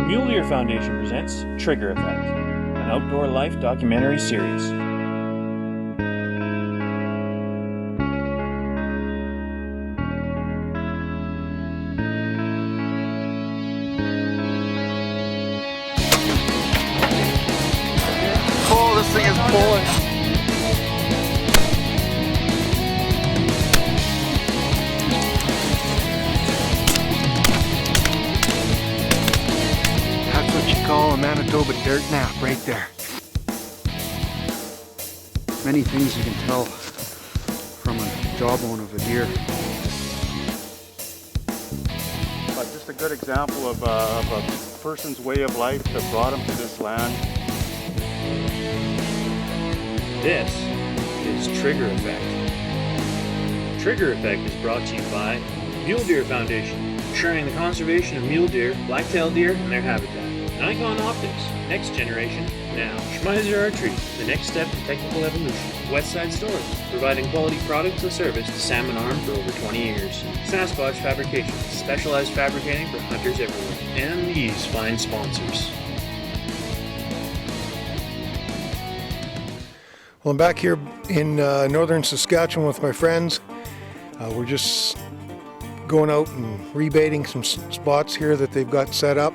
Mule Deer Foundation presents Trigger Effect, an outdoor life documentary series. Oh, this thing is pulling. That's what you call a Manitoba dirt nap right there. Many things you can tell from a jawbone of a deer. But just a good example of a person's way of life that brought him to this land. This is Trigger Effect. Trigger Effect is brought to you by Mule Deer Foundation, ensuring the conservation of mule deer, black-tailed deer, and their habitat. Nikon Optics, next generation, now. Schmeiser Archery, the next step in technical evolution. Westside Stores, providing quality products and service to Salmon Arm for over 20 years. Sasquatch Fabrication, specialized fabricating for hunters everywhere. And these fine sponsors. Well, I'm back here in northern Saskatchewan with my friends. We're just going out and rebaiting some spots here that they've got set up.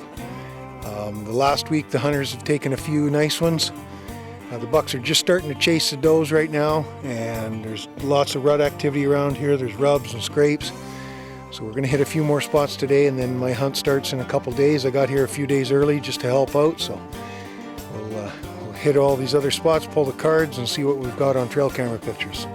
The last week the hunters have taken a few nice ones. The bucks are just starting to chase the does right now, and there's lots of rut activity around here. There's rubs and scrapes. So we're going to hit a few more spots today, and then my hunt starts in a couple days. I got here a few days early just to help out, so we'll hit all these other spots, pull the cards, and see what we've got on trail camera pictures.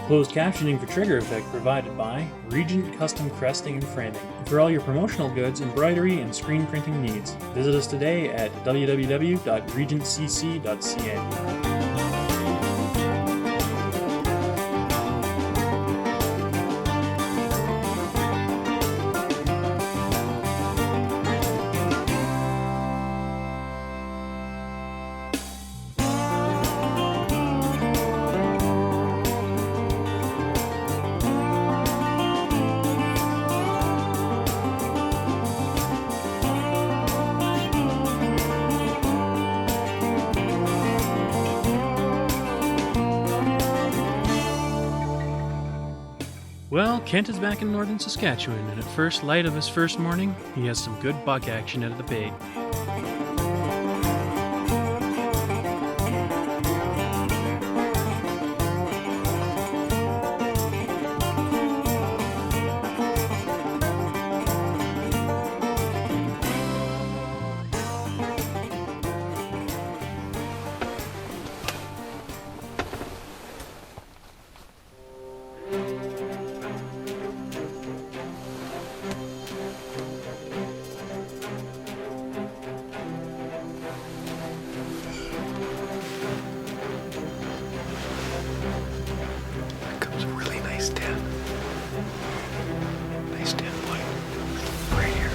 Closed captioning for Trigger Effect provided by Regent Custom Cresting and Framing. For all your promotional goods, embroidery, and screen printing needs, visit us today at www.regentcc.ca. Well, Kent is back in northern Saskatchewan, and at first light of his first morning, he has some good buck action out of the bait. Comes a really nice 10. Nice 10 point. Right here.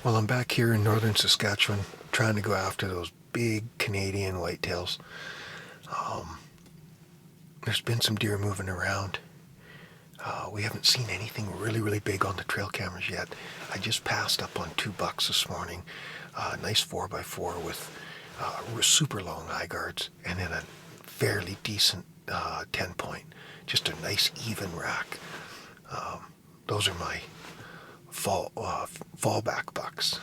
Well, I'm back here in northern Saskatchewan trying to go after those big Canadian whitetails. There's been some deer moving around. We haven't seen anything really big on the trail cameras yet. I just passed up on 2 bucks this morning. Nice 4x4 with super long eye guards, and then a fairly decent 10 point. Just a nice even rack. Those are my fallback bucks.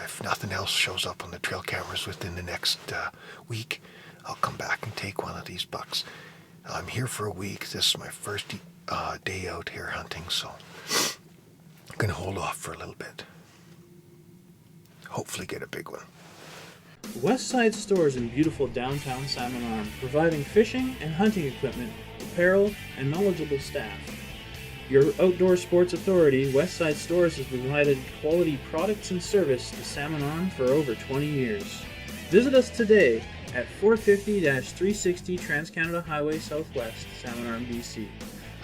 If nothing else shows up on the trail cameras within the next week, I'll come back and take one of these bucks. I'm here for a week. This is my first day out here hunting, so I'm going to hold off for a little bit. Hopefully get a big one. Westside Stores in beautiful downtown Salmon Arm, providing fishing and hunting equipment, apparel, and knowledgeable staff. Your outdoor sports authority, Westside Stores has provided quality products and service to Salmon Arm for over 20 years. Visit us today at 450-360 Trans-Canada Highway Southwest, Salmon Arm, BC.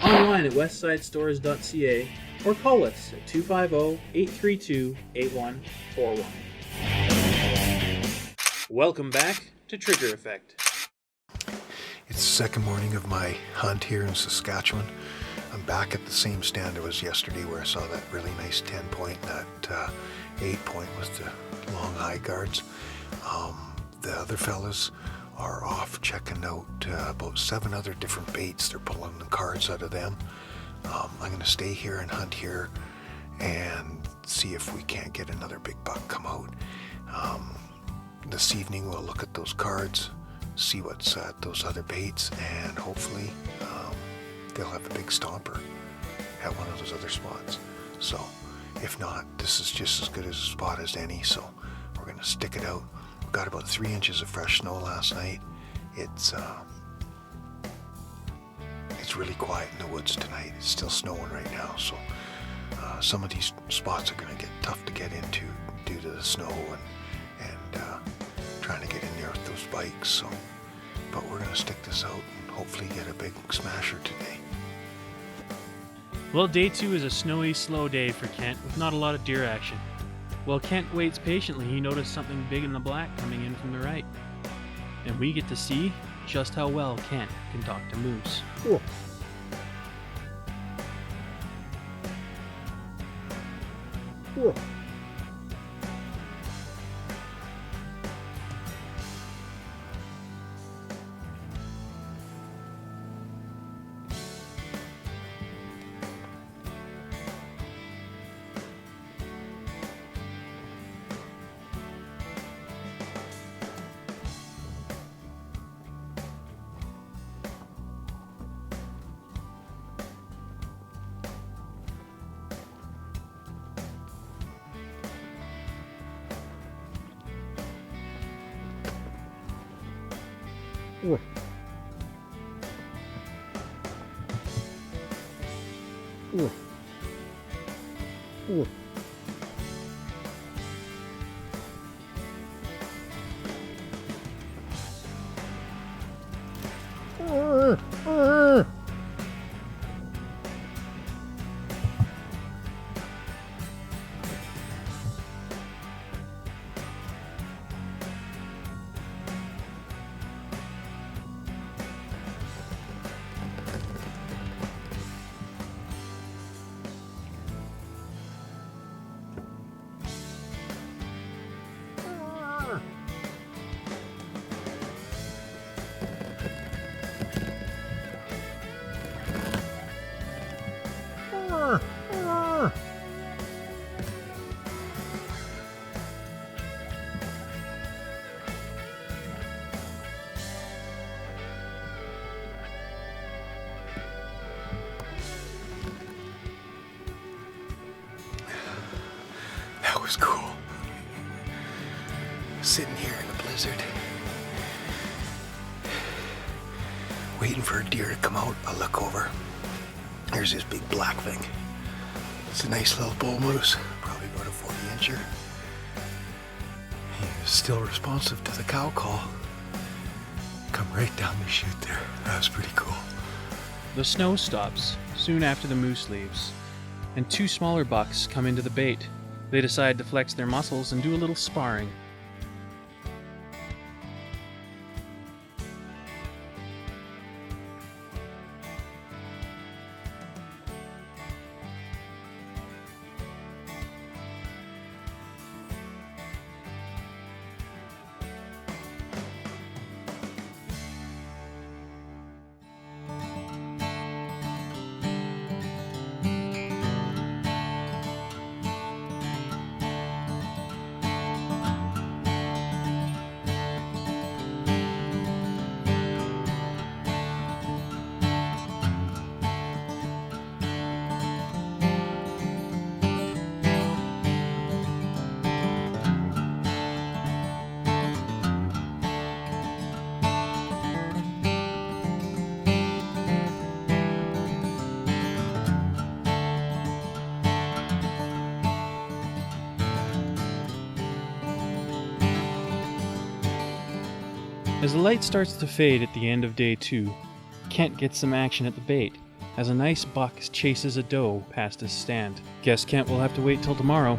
Online at westsidestores.ca or call us at 250-832-8141. Welcome back to Trigger Effect. It's the second morning of my hunt here in Saskatchewan. I'm back at the same stand I was yesterday, where I saw that really nice 10 point and that 8 point with the long eye guards. The other fellas are off checking out about 7 other different baits. They're pulling the cards out of them. I'm going to stay here and hunt here and see if we can't get another big buck come out. This evening we'll look at those cards, see what's at those other baits, and hopefully they'll have a big stomper at one of those other spots. So if not, this is just as good as a spot as any, so we're going to stick it out. We got about 3 inches of fresh snow last night. It's really quiet in the woods tonight. It's still snowing right now, so some of these spots are going to get tough to get into due to the snow and trying to get in there with those bikes. So, but we're going to stick this out and hopefully get a big smasher today. Well, day 2 is a snowy, slow day for Kent with not a lot of deer action. While Kent waits patiently, he noticed something big in the black coming in from the right. And we get to see just how well Kent can talk to moose. Cool. Cool. Ooh. Ooh. Ooh. That was cool. Sitting here in the blizzard, waiting for a deer to come out. I look over. There's this big black thing. It's a nice little bull moose, probably about a 40-incher. He was still responsive to the cow call. Come right down the chute there. That was pretty cool. The snow stops soon after the moose leaves, and 2 smaller bucks come into the bait. They decide to flex their muscles and do a little sparring. As the light starts to fade at the end of day 2, Kent gets some action at the bait, as a nice buck chases a doe past his stand. Guess Kent will have to wait till tomorrow.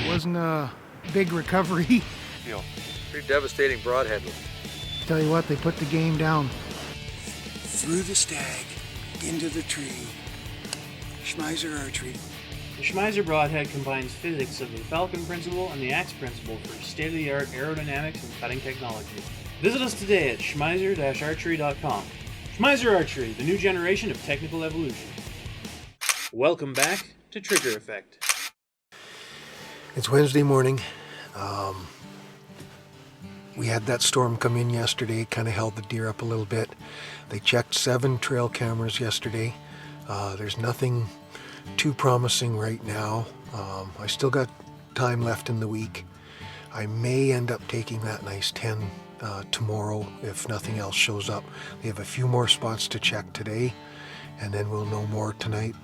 Wasn't a big recovery. Pretty devastating broadhead. Tell you what, they put the game down. Through the stag, into the tree. Schmeiser archery. The Schmeiser broadhead combines physics of the Falcon principle and the axe principle for state-of-the-art aerodynamics and cutting technology. Visit us today at schmeiser-archery.com. Schmeiser Archery, the new generation of technical evolution. Welcome back to Trigger Effect. It's Wednesday morning. We had that storm come in yesterday, kind of held the deer up a little bit. They checked 7 trail cameras yesterday. There's nothing too promising right now. I still got time left in the week. I may end up taking that nice 10 tomorrow if nothing else shows up. They have a few more spots to check today, and then we'll know more tonight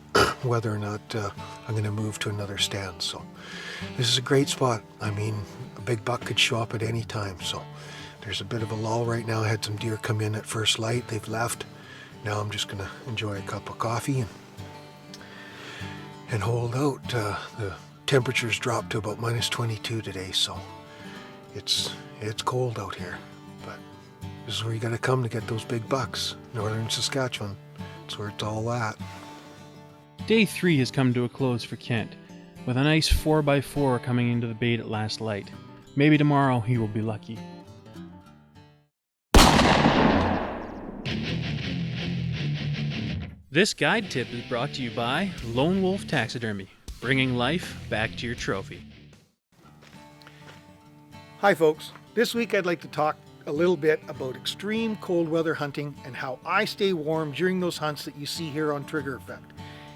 whether or not I'm going to move to another stand. So this is a great spot. I mean, a big buck could show up at any time. So there's a bit of a lull right now. I had some deer come in at first light. They've left. Now I'm just going to enjoy a cup of coffee and hold out. The temperatures dropped to about minus 22 today, so it's cold out here. But this is where you got to come to get those big bucks. Northern Saskatchewan. That's where it's all at. Day 3 has come to a close for Kent, with a nice 4x4 coming into the bait at last light. Maybe tomorrow he will be lucky. This guide tip is brought to you by Lone Wolf Taxidermy, bringing life back to your trophy. Hi folks, this week I'd like to talk a little bit about extreme cold weather hunting and how I stay warm during those hunts that you see here on Trigger Effect.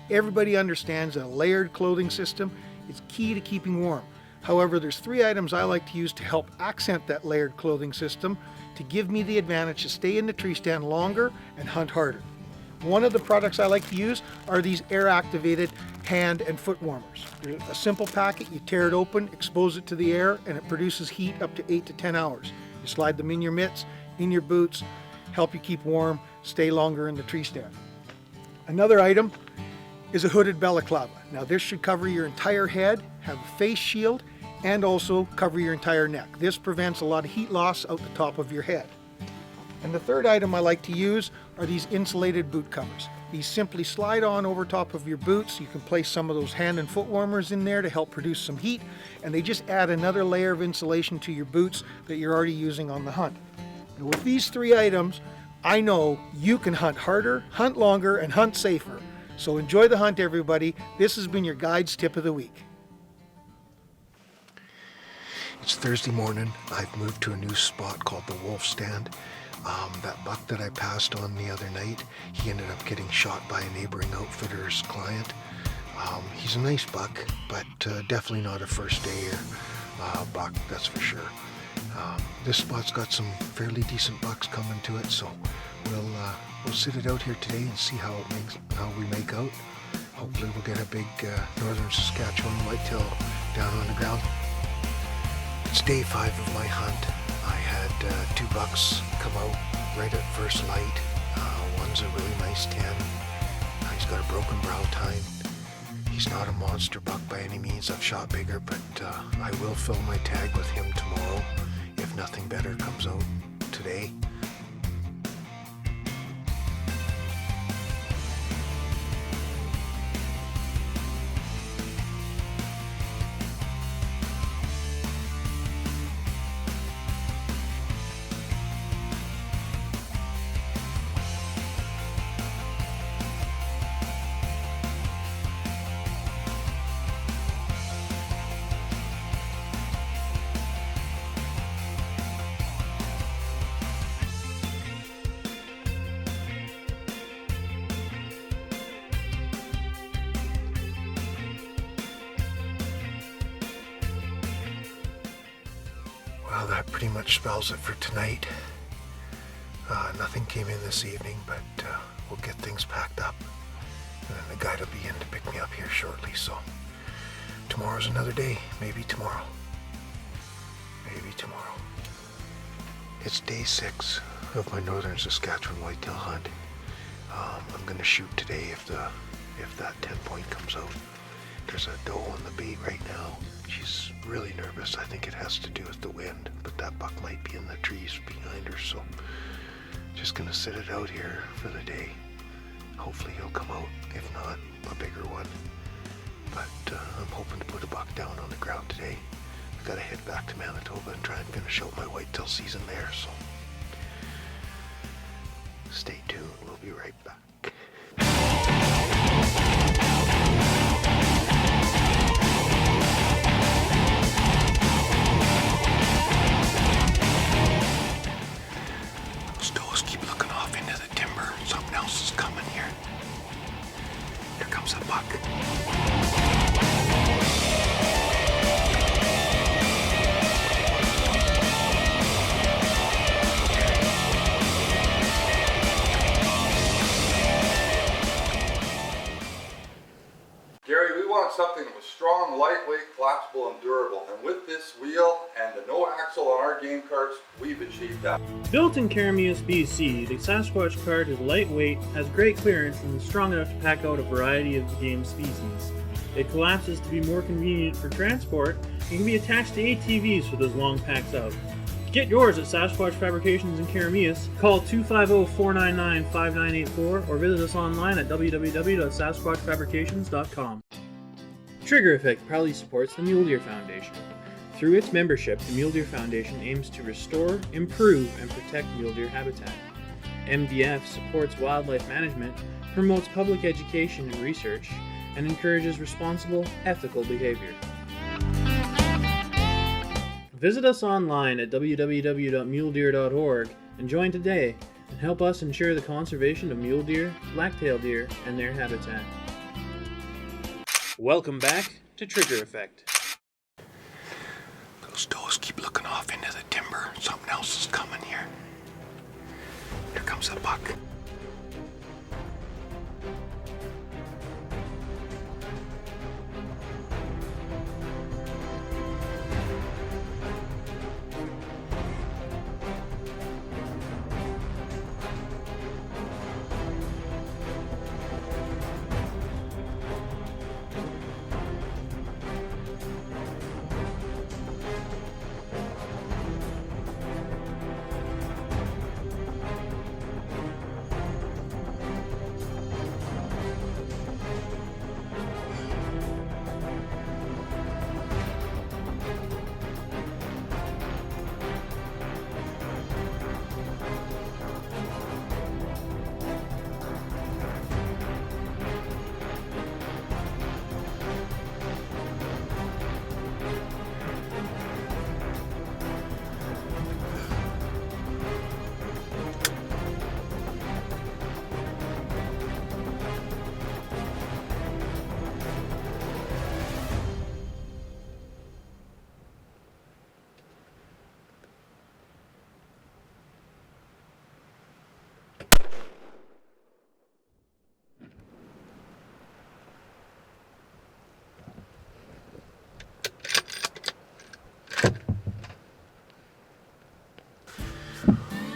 Everybody understands that a layered clothing system is key to keeping warm. However, there's 3 items I like to use to help accent that layered clothing system to give me the advantage to stay in the tree stand longer and hunt harder. One of the products I like to use are these air-activated hand and foot warmers. They're a simple packet, you tear it open, expose it to the air, and it produces heat up to 8 to 10 hours. You slide them in your mitts, in your boots, help you keep warm, stay longer in the tree stand. Another item is a hooded balaclava. Now this should cover your entire head, have a face shield, and also cover your entire neck. This prevents a lot of heat loss out the top of your head. And the third item I like to use are these insulated boot covers. These simply slide on over top of your boots. You can place some of those hand and foot warmers in there to help produce some heat, and they just add another layer of insulation to your boots that you're already using on the hunt. And with these 3 items, I know you can hunt harder, hunt longer, and hunt safer. So enjoy the hunt, everybody. This has been your guide's tip of the week. It's Thursday morning. I've moved to a new spot called the Wolf Stand. That buck that I passed on the other night, he ended up getting shot by a neighboring outfitter's client. He's a nice buck, but definitely not a first dayer buck, that's for sure. This spot's got some fairly decent bucks coming to it, so we'll sit it out here today and see how we make out. Hopefully we'll get a big northern Saskatchewan whitetail down on the ground. It's day 5 of my hunt. I had 2 bucks come out right at first light. One's a really nice 10. He's got a broken brow tine. He's not a monster buck by any means. I've shot bigger, but I will fill my tag with him tomorrow if nothing better comes out today. Well, that pretty much spells it for tonight. Nothing came in this evening, but we'll get things packed up. And then the guide will be in to pick me up here shortly, so tomorrow's another day. Maybe tomorrow. Maybe tomorrow. It's day 6 of my northern Saskatchewan whitetail hunt. I'm gonna shoot today if that 10-point comes out. There's a doe on the bait right now. She's really nervous. I think it has to do with the wind, but that buck might be in the trees behind her, so just gonna sit it out here for the day. Hopefully he'll come out, if not a bigger one. But I'm hoping to put a buck down on the ground today. I gotta head back to Manitoba and try and finish out my whitetail season there, so stay tuned. We'll be right back. Those does keep looking off into the timber. Something else is coming here. Here comes a buck. Gary, we want something that was strong, lightweight, collapsible, and durable. And with this wheel and the no axle on our game carts, we've achieved that. Built in Carameus, BC, the Sasquatch cart is lightweight, has great clearance, and is strong enough to pack out a variety of game species. It collapses to be more convenient for transport and can be attached to ATVs for those long packs out. Get yours at Sasquatch Fabrications in Carameus. Call 250-499-5984 or visit us online at www.sasquatchfabrications.com. Trigger Effect proudly supports the Mule Deer Foundation. Through its membership, the Mule Deer Foundation aims to restore, improve, and protect mule deer habitat. MDF supports wildlife management, promotes public education and research, and encourages responsible, ethical behavior. Visit us online at www.muledeer.org and join today and help us ensure the conservation of mule deer, black-tailed deer, and their habitat. Welcome back to Trigger Effect. Those does keep looking off into the timber. Something else is coming here. Here comes a buck.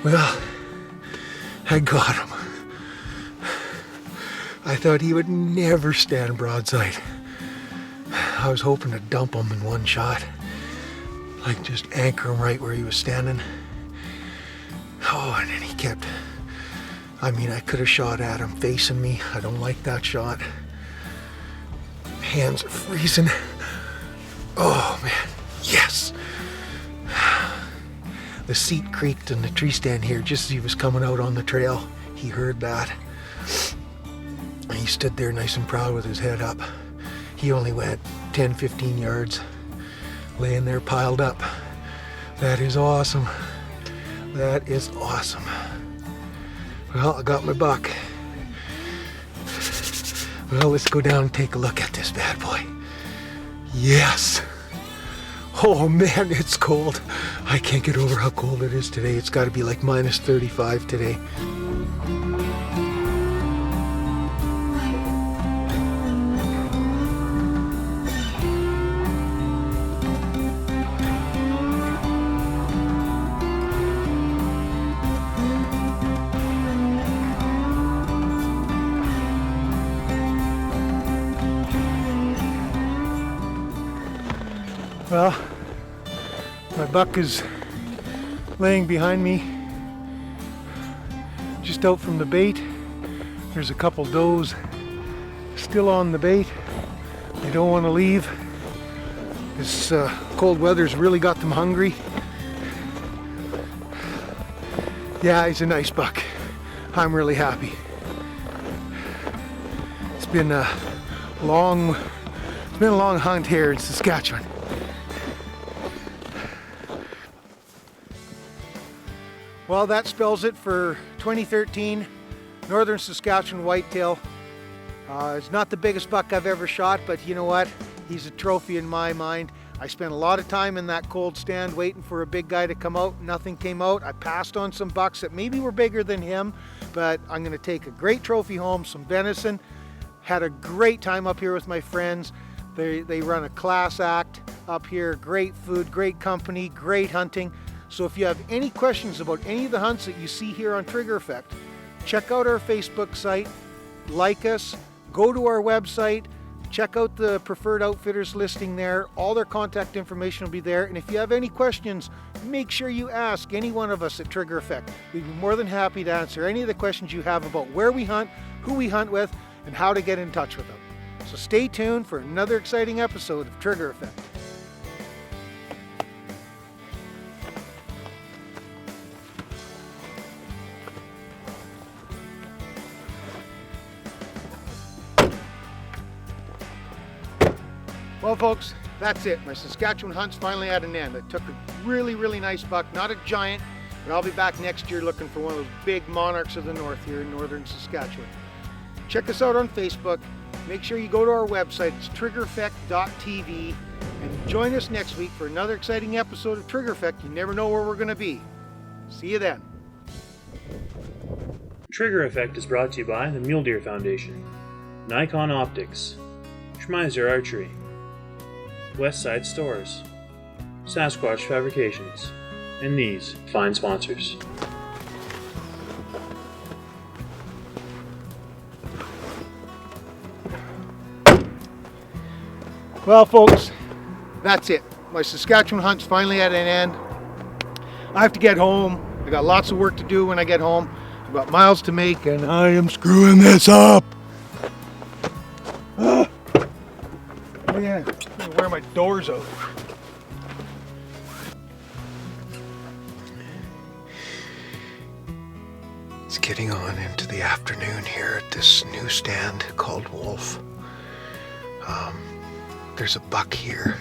Well, I got him. I thought he would never stand broadside. I was hoping to dump him in one shot. Like just anchor him right where he was standing. Oh, and then he kept... I mean, I could have shot at him facing me. I don't like that shot. Hands are freezing. Oh, man. Yes! The seat creaked in the tree stand here just as he was coming out on the trail. He heard that. He stood there nice and proud with his head up. He only went 10-15 yards, laying there piled up. That is awesome. That is awesome. Well, I got my buck. Well, let's go down and take a look at this bad boy. Yes! Oh man, it's cold. I can't get over how cold it is today. It's got to be like minus 35 today. Well, my buck is laying behind me, just out from the bait. There's a couple does still on the bait. They don't want to leave. This cold weather's really got them hungry. Yeah, he's a nice buck. I'm really happy. It's been a long hunt here in Saskatchewan. Well, that spells it for 2013 Northern Saskatchewan whitetail. It's not the biggest buck I've ever shot, but you know what? He's a trophy in my mind. I spent a lot of time in that cold stand waiting for a big guy to come out. Nothing came out. I passed on some bucks that maybe were bigger than him, but I'm going to take a great trophy home, some venison. Had a great time up here with my friends. They run a class act up here. Great food, great company, great hunting. So if you have any questions about any of the hunts that you see here on Trigger Effect, check out our Facebook site, like us, go to our website, check out the preferred outfitters listing there. All their contact information will be there. And if you have any questions, make sure you ask any one of us at Trigger Effect. We'd be more than happy to answer any of the questions you have about where we hunt, who we hunt with, and how to get in touch with them. So stay tuned for another exciting episode of Trigger Effect. Well folks, that's it. My Saskatchewan hunt's finally at an end. I took a really nice buck, not a giant, but I'll be back next year looking for one of those big monarchs of the north here in northern Saskatchewan. Check us out on Facebook. Make sure you go to our website, it's triggereffect.tv, and join us next week for another exciting episode of Trigger Effect. You never know where we're going to be. See you then. Trigger Effect is brought to you by the Mule Deer Foundation, Nikon Optics, Schmeiser Archery, Westside Stores, Sasquatch Fabrications, and these fine sponsors. Well folks, that's it. My Saskatchewan hunt's finally at an end. I have to get home. I got lots of work to do when I get home. I've got miles to make and I am screwing this up. Oh yeah, I'm gonna wear my doors out. It's getting on into the afternoon here at this new stand called Wolf. There's a buck here.